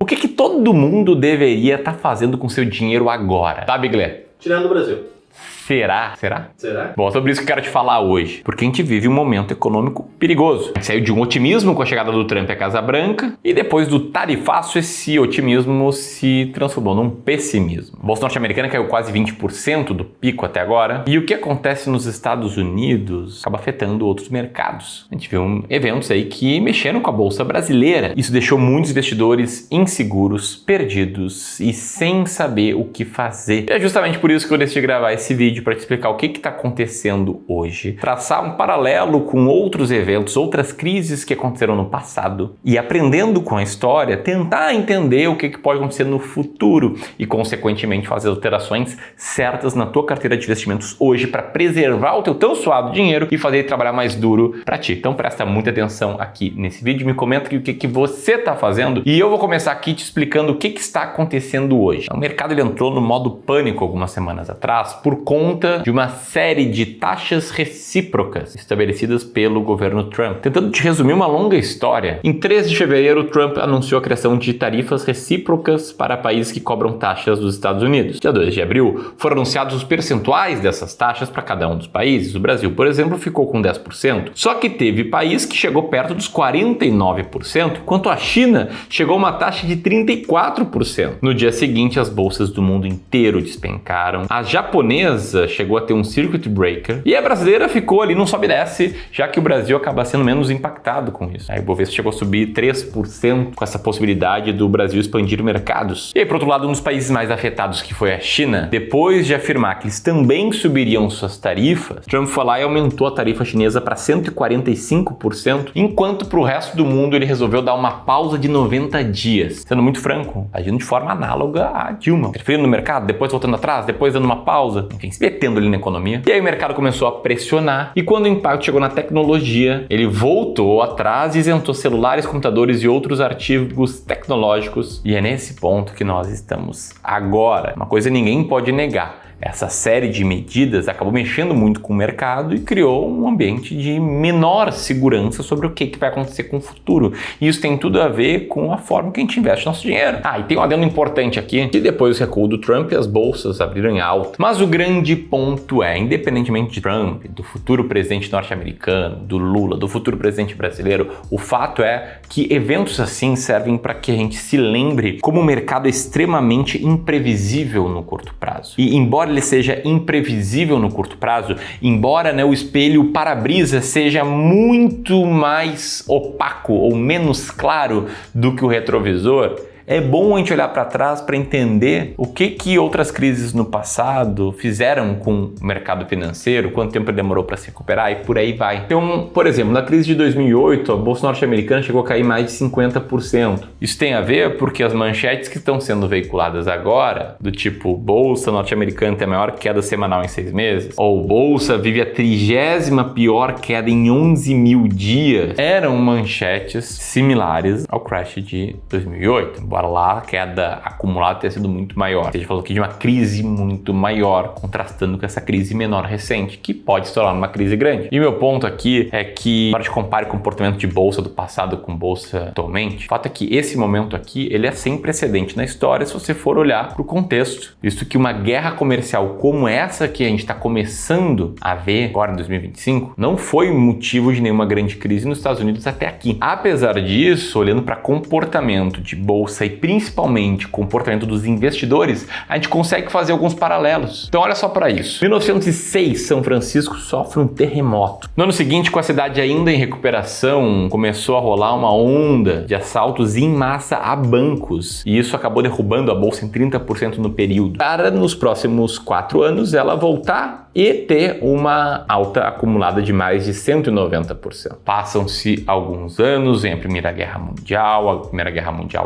O que todo mundo deveria estar fazendo com seu dinheiro agora? Tá, Bigler? Tirando o Brasil. Será? Bom, sobre isso que eu quero te falar hoje, porque a gente vive um momento econômico perigoso. A gente saiu de um otimismo com a chegada do Trump à Casa Branca e depois do tarifaço esse otimismo se transformou num pessimismo. A bolsa norte-americana caiu quase 20% do pico até agora e o que acontece nos Estados Unidos acaba afetando outros mercados. A gente viu eventos aí que mexeram com a bolsa brasileira. Isso deixou muitos investidores inseguros, perdidos e sem saber o que fazer. E é justamente por isso que eu decidi gravar esse vídeo para te explicar o que está acontecendo hoje, traçar um paralelo com outros eventos, outras crises que aconteceram no passado e aprendendo com a história, tentar entender o que pode acontecer no futuro e, consequentemente, fazer alterações certas na tua carteira de investimentos hoje para preservar o teu tão suado dinheiro e fazer ele trabalhar mais duro para ti. Então presta muita atenção aqui nesse vídeo, me comenta aqui o que você está fazendo e eu vou começar aqui te explicando o que está acontecendo hoje. O mercado ele entrou no modo pânico algumas semanas atrás por conta de uma série de taxas recíprocas estabelecidas pelo governo Trump. Tentando te resumir uma longa história, em 3 de fevereiro, Trump anunciou a criação de tarifas recíprocas para países que cobram taxas dos Estados Unidos. Dia 2 de abril, foram anunciados os percentuais dessas taxas para cada um dos países. O Brasil, por exemplo, ficou com 10%. Só que teve país que chegou perto dos 49%, enquanto a China chegou a uma taxa de 34%. No dia seguinte, as bolsas do mundo inteiro despencaram. A japonesa chegou a ter um circuit breaker e a brasileira ficou ali num sobe e desce, já que o Brasil acaba sendo menos impactado com isso. Aí o Bovespa chegou a subir 3% com essa possibilidade do Brasil expandir mercados. E aí, por outro lado, um dos países mais afetados, que foi a China, depois de afirmar que eles também subiriam suas tarifas, Trump foi lá e aumentou a tarifa chinesa para 145%, enquanto para o resto do mundo ele resolveu dar uma pausa de 90 dias. Sendo muito franco, agindo de forma análoga a Dilma. Interferindo no mercado, depois voltando atrás, depois dando uma pausa, enfim, se metendo ali na economia. E aí o mercado começou a pressionar e quando o impacto chegou na tecnologia, ele voltou atrás e isentou celulares, computadores e outros artigos tecnológicos. E é nesse ponto que nós estamos agora. Uma coisa ninguém pode negar. Essa série de medidas acabou mexendo muito com o mercado e criou um ambiente de menor segurança sobre o que vai acontecer com o futuro. E isso tem tudo a ver com a forma que a gente investe nosso dinheiro. E tem um adendo importante aqui, que depois do recuo do Trump, as bolsas abriram em alta. Mas o grande ponto é, independentemente de Trump, do futuro presidente norte-americano, do Lula, do futuro presidente brasileiro, o fato é que eventos assim servem para que a gente se lembre como o mercado é extremamente imprevisível no curto prazo. E embora ele seja imprevisível no curto prazo, embora o espelho para-brisa seja muito mais opaco ou menos claro do que o retrovisor, é bom a gente olhar para trás para entender o que outras crises no passado fizeram com o mercado financeiro, quanto tempo ele demorou para se recuperar e por aí vai. Então, por exemplo, na crise de 2008, a bolsa norte-americana chegou a cair mais de 50%. Isso tem a ver porque as manchetes que estão sendo veiculadas agora, do tipo bolsa norte-americana tem a maior queda semanal em 6 meses, ou bolsa vive a 30ª pior queda em 11 mil dias, eram manchetes similares ao crash de 2008. Lá a queda acumulada ter sido muito maior. A gente falou aqui de uma crise muito maior, contrastando com essa crise menor recente, que pode se tornar uma crise grande. E meu ponto aqui é que, para te compare o comportamento de bolsa do passado com bolsa atualmente, o fato é que esse momento aqui, ele é sem precedente na história se você for olhar para o contexto. Visto que uma guerra comercial como essa que a gente está começando a ver agora em 2025, não foi motivo de nenhuma grande crise nos Estados Unidos até aqui. Apesar disso, olhando para comportamento de bolsa e principalmente comportamento dos investidores, a gente consegue fazer alguns paralelos. Então olha só para isso. Em 1906, São Francisco sofre um terremoto. No ano seguinte, com a cidade ainda em recuperação, começou a rolar uma onda de assaltos em massa a bancos e isso acabou derrubando a bolsa em 30% no período. Para nos próximos 4 anos ela voltar e ter uma alta acumulada de mais de 190%. Passam-se alguns anos, vem a Primeira Guerra Mundial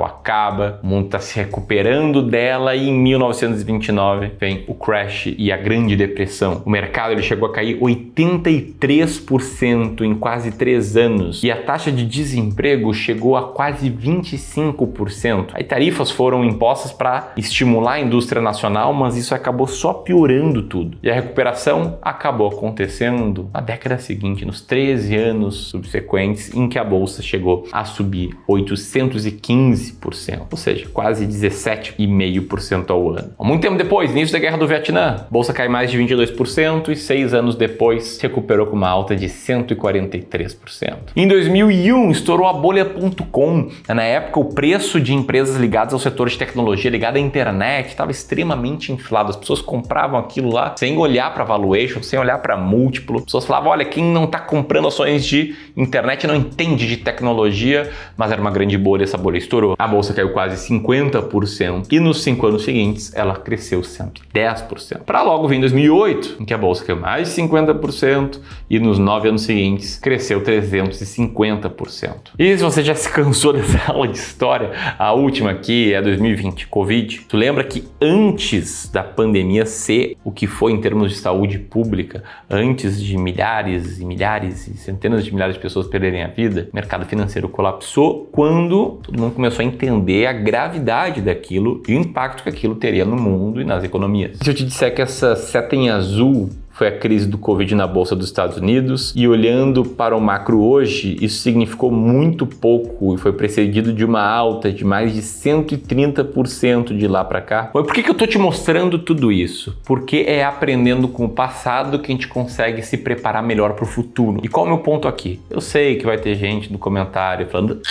acaba, o mundo está se recuperando dela e em 1929 vem o crash e a Grande Depressão. O mercado ele chegou a cair 83% em quase 3 anos e a taxa de desemprego chegou a quase 25%. Aí tarifas foram impostas para estimular a indústria nacional, mas isso acabou só piorando tudo. E a recuperação recuperação acabou acontecendo na década seguinte, nos 13 anos subsequentes, em que a bolsa chegou a subir 815%, ou seja, quase 17,5% ao ano. Muito tempo depois, início da Guerra do Vietnã, a bolsa cai mais de 22% e 6 anos depois recuperou com uma alta de 143%. Em 2001, estourou a bolha.com. Na época, o preço de empresas ligadas ao setor de tecnologia, ligada à internet, estava extremamente inflado. As pessoas compravam aquilo lá sem olhar para valuation, sem olhar para múltiplo. As pessoas falavam, olha, quem não está comprando ações de internet não entende de tecnologia, mas era uma grande bolha, essa bolha estourou. A bolsa caiu quase 50% e nos 5 anos seguintes ela cresceu 110%. Para logo vir em 2008, em que a bolsa caiu mais de 50% e nos 9 anos seguintes cresceu 350%. E se você já se cansou dessa aula de história, a última aqui é 2020, Covid. Tu lembra que antes da pandemia ser o que foi em termos de saúde pública, antes de milhares e milhares e centenas de milhares de pessoas perderem a vida, o mercado financeiro colapsou quando todo mundo começou a entender a gravidade daquilo e o impacto que aquilo teria no mundo e nas economias. Se eu te disser que essa seta em azul foi a crise do Covid na Bolsa dos Estados Unidos, e olhando para o macro hoje, isso significou muito pouco e foi precedido de uma alta de mais de 130% de lá para cá. Mas por que eu tô te mostrando tudo isso? Porque é aprendendo com o passado que a gente consegue se preparar melhor para o futuro. E qual é o meu ponto aqui? Eu sei que vai ter gente no comentário falando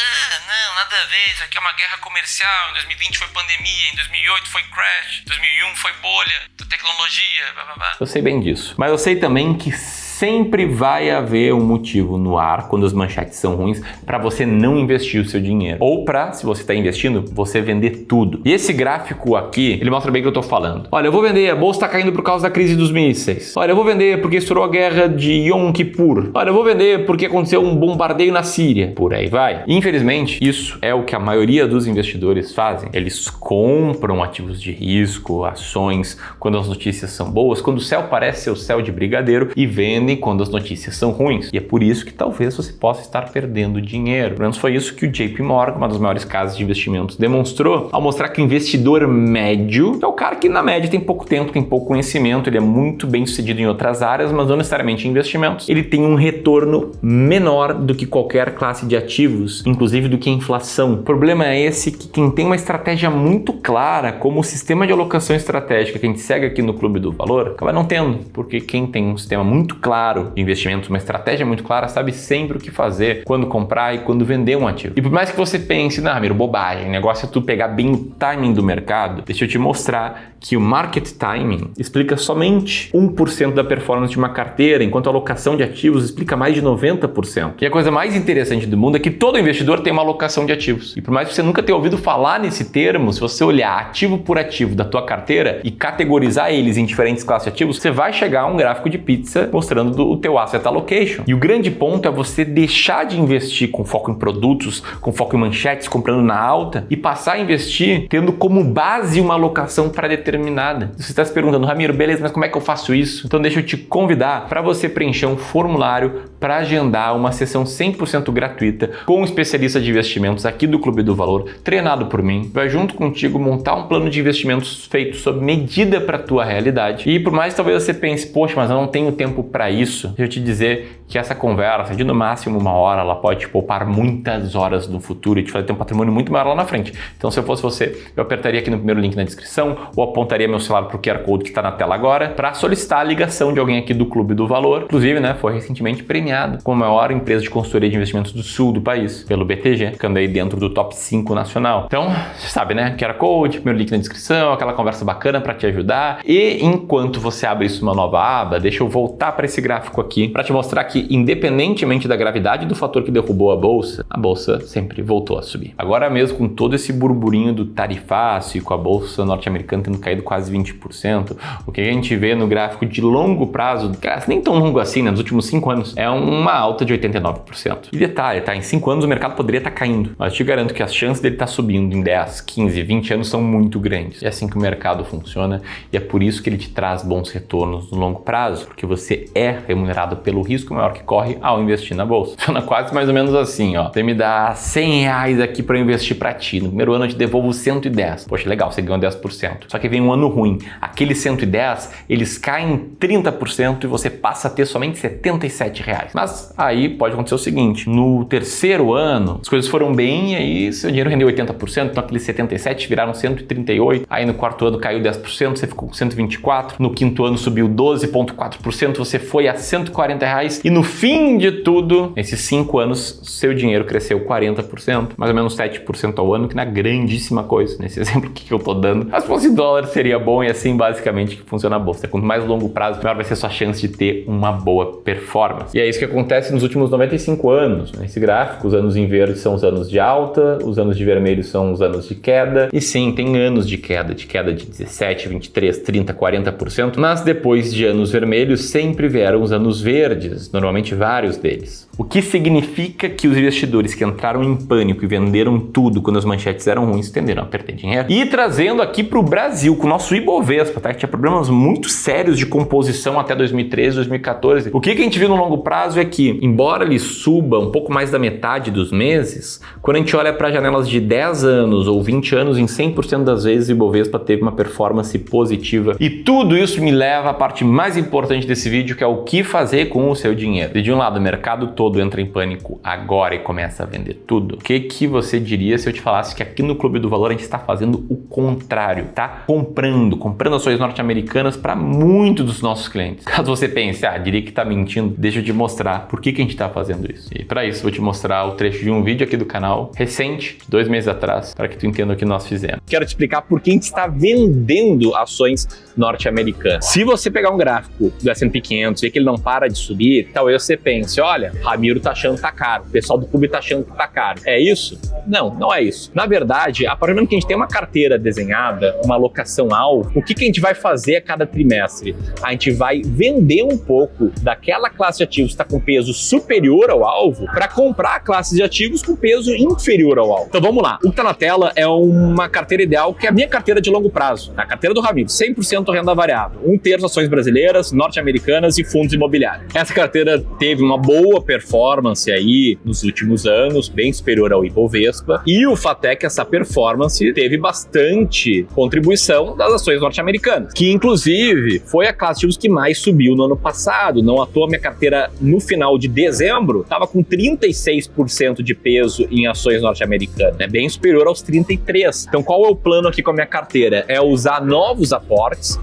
nada a ver, isso aqui é uma guerra comercial, em 2020 foi pandemia, em 2008 foi crash, em 2001 foi bolha, tecnologia, blá blá blá. Eu sei bem disso, mas eu sei também que sempre vai haver um motivo no ar quando as manchetes são ruins para você não investir o seu dinheiro. Ou para, se você está investindo, você vender tudo. E esse gráfico aqui, ele mostra bem o que eu estou falando. Olha, eu vou vender, a bolsa está caindo por causa da crise dos mísseis. Olha, eu vou vender porque estourou a guerra de Yom Kippur. Olha, eu vou vender porque aconteceu um bombardeio na Síria. Por aí vai. Infelizmente, isso é o que a maioria dos investidores fazem. Eles compram ativos de risco, ações, quando as notícias são boas, quando o céu parece ser o céu de brigadeiro, e vendem quando as notícias são ruins. E é por isso que talvez você possa estar perdendo dinheiro. Pelo menos foi isso que o JP Morgan, uma das maiores casas de investimentos, demonstrou ao mostrar que o investidor médio é o cara que na média tem pouco tempo, tem pouco conhecimento, ele é muito bem sucedido em outras áreas, mas não necessariamente em investimentos. Ele tem um retorno menor do que qualquer classe de ativos, inclusive do que a inflação. O problema é esse, que quem tem uma estratégia muito clara, como o sistema de alocação estratégica que a gente segue aqui no Clube do Valor, acaba não tendo, porque quem tem um sistema muito claro de investimentos, uma estratégia muito clara, sabe sempre o que fazer, quando comprar e quando vender um ativo. E por mais que você pense, não, Ramiro, bobagem, o negócio é tu pegar bem o timing do mercado, deixa eu te mostrar que o market timing explica somente 1% da performance de uma carteira, enquanto a alocação de ativos explica mais de 90%. E a coisa mais interessante do mundo é que todo investidor tem uma alocação de ativos. E por mais que você nunca tenha ouvido falar nesse termo, se você olhar ativo por ativo da tua carteira e categorizar eles em diferentes classes de ativos, você vai chegar a um gráfico de pizza mostrando o teu asset allocation. E o grande ponto é você deixar de investir com foco em produtos, com foco em manchetes, comprando na alta, e passar a investir tendo como base uma alocação pré-determinada. Você está se perguntando, Ramiro, beleza, mas como é que eu faço isso? Então deixa eu te convidar para você preencher um formulário para agendar uma sessão 100% gratuita com um especialista de investimentos aqui do Clube do Valor, treinado por mim. Vai junto contigo montar um plano de investimentos feito sob medida para a tua realidade. E por mais que talvez você pense, poxa, mas eu não tenho tempo para isso, deixa eu te dizer que essa conversa de no máximo 1 hora, ela pode te poupar muitas horas no futuro e te fazer ter um patrimônio muito maior lá na frente. Então, se eu fosse você, eu apertaria aqui no primeiro link na descrição ou apontaria meu celular para o QR Code que está na tela agora para solicitar a ligação de alguém aqui do Clube do Valor. Inclusive, né, foi recentemente premiado como a maior empresa de consultoria de investimentos do sul do país, pelo BTG, ficando aí dentro do top 5 nacional. Então, você sabe, né, QR Code, primeiro link na descrição, aquela conversa bacana para te ajudar. E enquanto você abre isso numa nova aba, deixa eu voltar para esse gráfico aqui para te mostrar que, independentemente da gravidade do fator que derrubou a bolsa sempre voltou a subir. Agora mesmo, com todo esse burburinho do tarifaço e com a bolsa norte-americana tendo caído quase 20%, o que a gente vê no gráfico de longo prazo, nem tão longo assim, né, nos últimos 5 anos, é uma alta de 89%. E detalhe, tá? Em 5 anos o mercado poderia estar caindo, mas te garanto que as chances dele estar subindo em 10, 15, 20 anos são muito grandes. E é assim que o mercado funciona e é por isso que ele te traz bons retornos no longo prazo, porque você é remunerado pelo risco maior que corre ao investir na bolsa. Funciona quase mais ou menos assim, ó. Você me dá 100 reais aqui para investir para ti. No primeiro ano eu te devolvo 110. Poxa, legal, você ganhou 10%. Só que vem um ano ruim. Aqueles 110, eles caem 30% e você passa a ter somente 77 reais. Mas aí pode acontecer o seguinte, no terceiro ano, as coisas foram bem e aí seu dinheiro rendeu 80%, então aqueles 77 viraram 138, aí no quarto ano caiu 10%, você ficou com 124, no quinto ano subiu 12,4%, você foi a 140 reais e no fim de tudo, nesses 5 anos, seu dinheiro cresceu 40%, mais ou menos 7% ao ano, que não é grandíssima coisa. Nesse exemplo que eu tô dando, mas se fosse dólar seria bom e assim basicamente que funciona a bolsa. Quanto mais longo prazo, maior vai ser a sua chance de ter uma boa performance. E é isso que acontece nos últimos 95 anos. Nesse gráfico, os anos em verde são os anos de alta, os anos de vermelho são os anos de queda. E sim, tem anos de queda de 17, 23, 30, 40%, mas depois de anos vermelhos sempre vieram os anos verdes, normalmente vários deles. O que significa que os investidores que entraram em pânico e venderam tudo quando as manchetes eram ruins tenderam a perder dinheiro. E trazendo aqui para o Brasil, com o nosso Ibovespa, tá? Que tinha problemas muito sérios de composição até 2013, 2014. O que a gente viu no longo prazo é que, embora ele suba um pouco mais da metade dos meses, quando a gente olha para janelas de 10 anos ou 20 anos, em 100% das vezes o Ibovespa teve uma performance positiva. E tudo isso me leva à parte mais importante desse vídeo, que é o que fazer com o seu dinheiro. E de um lado, o mercado todo entra em pânico agora e começa a vender tudo. O que você diria se eu te falasse que aqui no Clube do Valor a gente está fazendo o contrário, tá? Comprando ações norte-americanas para muitos dos nossos clientes. Caso você pense, diria que tá mentindo, deixa eu te mostrar por que a gente tá fazendo isso. E para isso, vou te mostrar o trecho de um vídeo aqui do canal, recente, 2 meses atrás, para que tu entenda o que nós fizemos. Quero te explicar por que a gente está vendendo ações norte-americanas. Se você pegar um gráfico do S&P 500 e ver que ele não para de subir, talvez você pense, olha, Ramiro tá achando que tá caro, o pessoal do clube tá achando que tá caro. É isso? Não, não é isso. Na verdade, a partir do momento que a gente tem uma carteira desenhada, uma alocação-alvo, o que a gente vai fazer a cada trimestre? A gente vai vender um pouco daquela classe de ativos que está com peso superior ao alvo para comprar classes de ativos com peso inferior ao alvo. Então vamos lá. O que está na tela é uma carteira ideal, que é a minha carteira de longo prazo. A carteira do Ramiro, 100% renda variável. 1/3 ações brasileiras, norte-americanas e fundos imobiliários. Essa carteira teve uma boa performance aí nos últimos anos, bem superior ao Ibovespa. E o fato é que essa performance teve bastante contribuição das ações norte-americanas, que inclusive foi a classe de ativos que mais subiu no ano passado. Não à toa, minha carteira no final de dezembro estava com 36% de peso em ações norte-americanas, bem superior aos 33%. Então qual é o plano aqui com a minha carteira? É usar novos aportes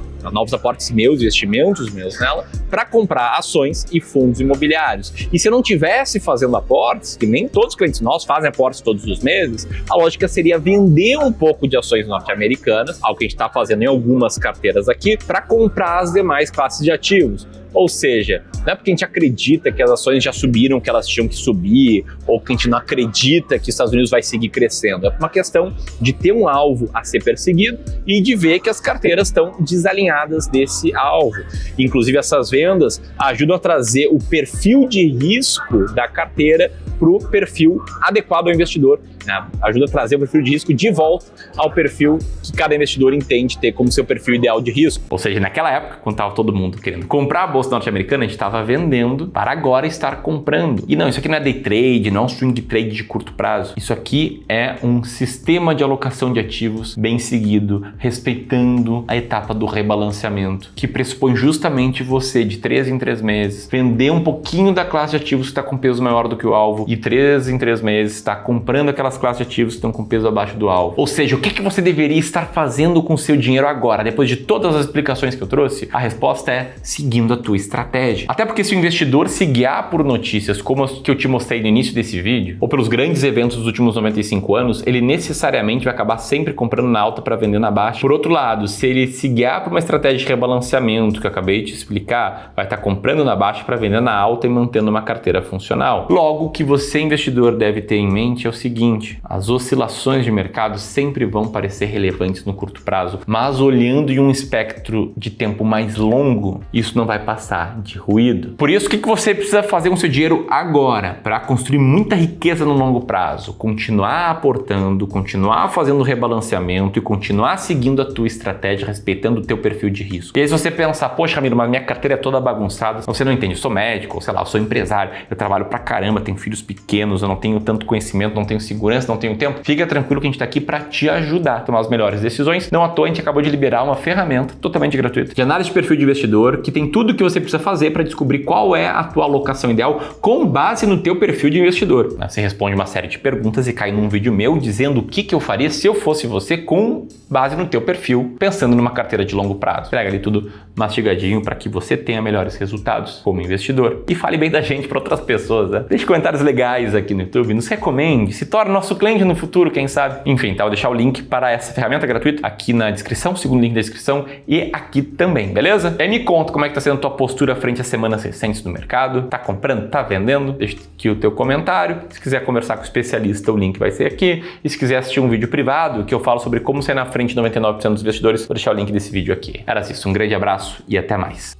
meus, investimentos meus nela, para comprar ações e fundos imobiliários. E se eu não tivesse fazendo aportes, que nem todos os clientes nossos fazem aportes todos os meses, a lógica seria vender um pouco de ações norte-americanas, algo que a gente está fazendo em algumas carteiras aqui, para comprar as demais classes de ativos. Ou seja, não é porque a gente acredita que as ações já subiram, que elas tinham que subir, ou que a gente não acredita que os Estados Unidos vai seguir crescendo. É uma questão de ter um alvo a ser perseguido e de ver que as carteiras estão desalinhadas desse alvo. Inclusive, essas vendas ajudam a trazer o perfil de risco da carteira para o perfil adequado ao investidor, né? Ajuda a trazer o perfil de risco de volta ao perfil que cada investidor entende ter como seu perfil ideal de risco. Ou seja, naquela época, quando estava todo mundo querendo comprar a bolsa norte-americana, a gente estava vendendo para agora estar comprando. E não, isso aqui não é day trade, não é um swing trade de curto prazo. Isso aqui é um sistema de alocação de ativos bem seguido, respeitando a etapa do rebalanceamento, que pressupõe justamente você, de 3 em 3 meses, vender um pouquinho da classe de ativos que está com peso maior do que o alvo e 3 em 3 meses está comprando aquelas classes de ativos que estão com peso abaixo do alvo. Ou seja, o que você deveria estar fazendo com o seu dinheiro agora, depois de todas as explicações que eu trouxe? A resposta é seguindo a tua estratégia. Até porque se o investidor se guiar por notícias como as que eu te mostrei no início desse vídeo, ou pelos grandes eventos dos últimos 95 anos, ele necessariamente vai acabar sempre comprando na alta para vender na baixa. Por outro lado, se ele se guiar por uma estratégia de rebalanceamento que eu acabei de te explicar, vai estar comprando na baixa para vender na alta e mantendo uma carteira funcional. Logo, o que você, investidor, deve ter em mente é o seguinte: seguinte: as oscilações de mercado sempre vão parecer relevantes no curto prazo, mas olhando em um espectro de tempo mais longo, isso não vai passar de ruído. Por isso, o que você precisa fazer com seu dinheiro agora para construir muita riqueza no longo prazo? Continuar aportando, continuar fazendo rebalanceamento e continuar seguindo a tua estratégia, respeitando o teu perfil de risco. E aí, se você pensar, poxa, Ramiro, mas minha carteira é toda bagunçada, você não entende, eu sou médico, ou sei lá, eu sou empresário, eu trabalho pra caramba, tenho filhos pequenos, eu não tenho tanto conhecimento, não tenho segurança, não tenho tempo. Fica tranquilo que a gente tá aqui para te ajudar a tomar as melhores decisões. Não à toa, a gente acabou de liberar uma ferramenta totalmente gratuita de análise de perfil de investidor, que tem tudo o que você precisa fazer para descobrir qual é a tua alocação ideal com base no teu perfil de investidor. Você responde uma série de perguntas e cai num vídeo meu dizendo o que eu faria se eu fosse você com base no teu perfil, pensando numa carteira de longo prazo. Pega ali tudo mastigadinho para que você tenha melhores resultados como investidor e fale bem da gente para outras pessoas, né? Deixe comentários legais aqui no YouTube, nos recomende, se torne nosso cliente no futuro, quem sabe? Enfim, tá? Vou deixar o link para essa ferramenta gratuita aqui na descrição, segundo link da descrição, e aqui também, beleza? E aí me conta como é que tá sendo a tua postura frente às semanas recentes do mercado. Tá comprando? Tá vendendo? Deixa aqui o teu comentário. Se quiser conversar com o especialista, o link vai ser aqui. E se quiser assistir um vídeo privado que eu falo sobre como sair na frente de 99% dos investidores, vou deixar o link desse vídeo aqui. Era isso, um grande abraço e até mais.